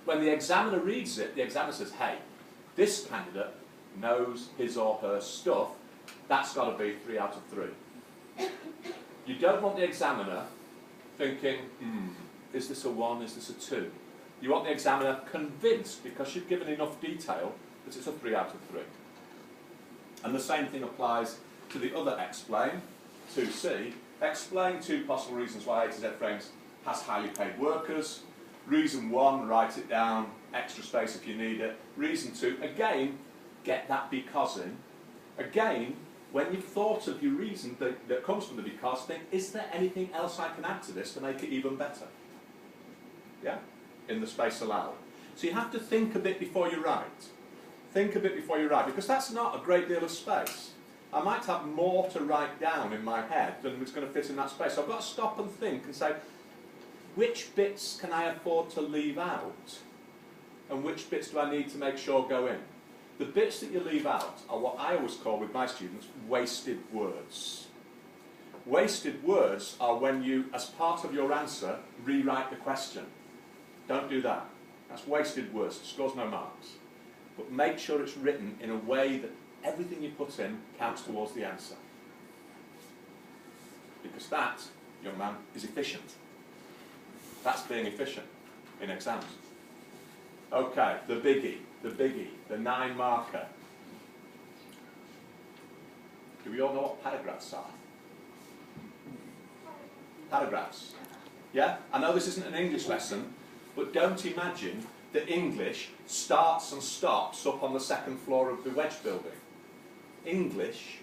when the examiner reads it, the examiner says, hey, this candidate knows his or her stuff, that's got to be 3 out of 3. You don't want the examiner thinking, is this a 1, is this a 2? You want the examiner convinced, because you've given enough detail, that it's a 3 out of 3. And the same thing applies to the other explain, 2C. Explain 2 possible reasons why A to Z Frames has highly paid workers. Reason 1, write it down, extra space if you need it. Reason 2, again, get that because in. Again, when you've thought of your reason that comes from the because, think, is there anything else I can add to this to make it even better? Yeah? In the space allowed. So you have to think a bit before you write. Think a bit before you write, because that's not a great deal of space. I might have more to write down in my head than is going to fit in that space. So I've got to stop and think and say, which bits can I afford to leave out? And which bits do I need to make sure go in? The bits that you leave out are what I always call with my students wasted words. Wasted words are when you, as part of your answer, rewrite the question. Don't do that. That's wasted words. It scores no marks. But make sure it's written in a way that everything you put in counts towards the answer. Because that, young man, is efficient. That's being efficient in exams. Okay, the biggie, the 9 marker. Do we all know what paragraphs are? Paragraphs. Yeah? I know this isn't an English lesson, but don't imagine that English starts and stops up on the 2nd floor of the Wedge building. English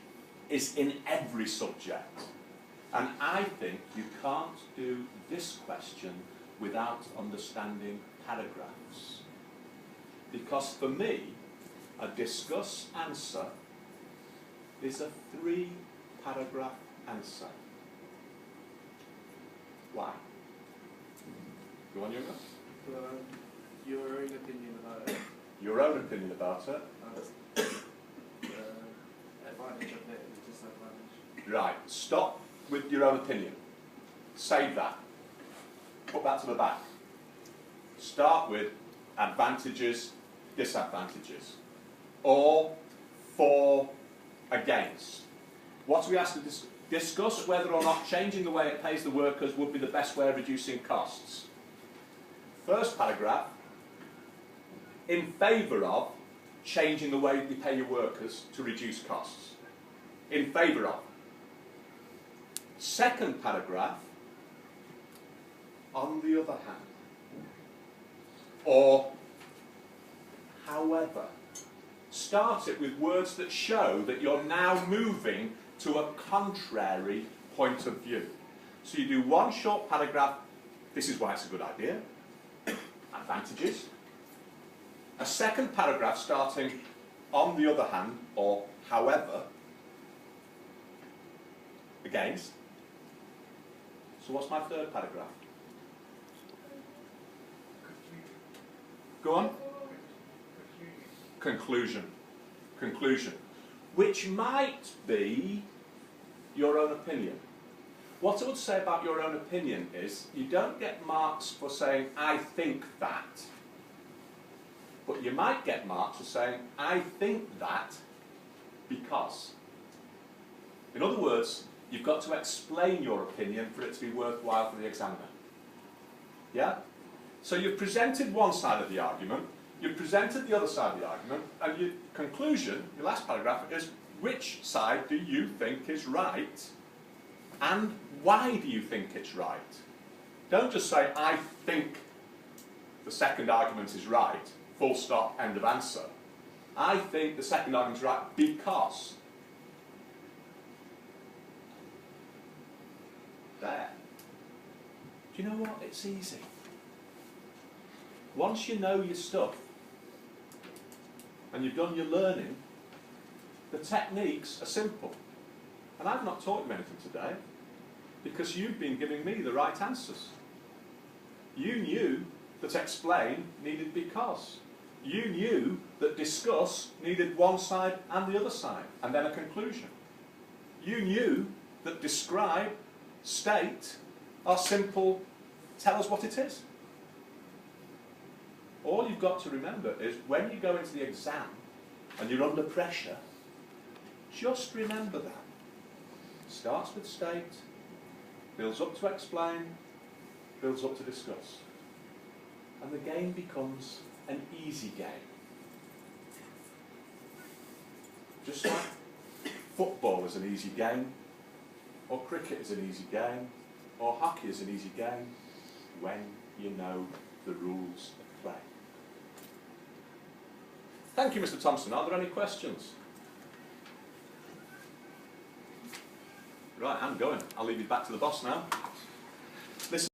is in every subject. And I think you can't do this question without understanding paragraphs. Because for me, a discuss answer is a 3-paragraph answer. Why? Go on, Yoga. Your own opinion about it. Your own opinion about it. Advantage of it and disadvantage. Right, stop with your own opinion. Save that. Put that to the back. Start with advantages, disadvantages. Or, for, against. What are we asked to discuss whether or not changing the way it pays the workers would be the best way of reducing costs. First paragraph, in favour of changing the way you pay your workers to reduce costs. In favour of. Second paragraph, on the other hand. Or, however. Start it with words that show that you're now moving to a contrary point of view. So you do one short paragraph, this is why it's a good idea. Advantages. A second paragraph starting on the other hand, or however, against. So what's my third paragraph? Go on. Conclusion. Conclusion. Which might be your own opinion. What I would say about your own opinion is you don't get marks for saying, I think that. But you might get marks for saying, I think that because. In other words, you've got to explain your opinion for it to be worthwhile for the examiner. Yeah? So you've presented one side of the argument, you've presented the other side of the argument, and your conclusion, your last paragraph, is which side do you think is right, and why do you think it's right? Don't just say, I think the second argument is right, full stop, end of answer. I think the second argument is right because. There. Do you know what? It's easy. Once you know your stuff, and you've done your learning, the techniques are simple. And I've not taught you anything today, because you've been giving me the right answers. You knew that explain needed because. You knew that discuss needed one side and the other side, and then a conclusion. You knew that describe, state, are simple, tell us what it is. All you've got to remember is when you go into the exam and you're under pressure, just remember that. Starts with state, builds up to explain, builds up to discuss. And the game becomes an easy game. Just like football is an easy game, or cricket is an easy game, or hockey is an easy game, when you know the rules of play. Thank you, Mr. Thompson. Are there any questions? Right, I'm going. I'll leave you back to the boss now.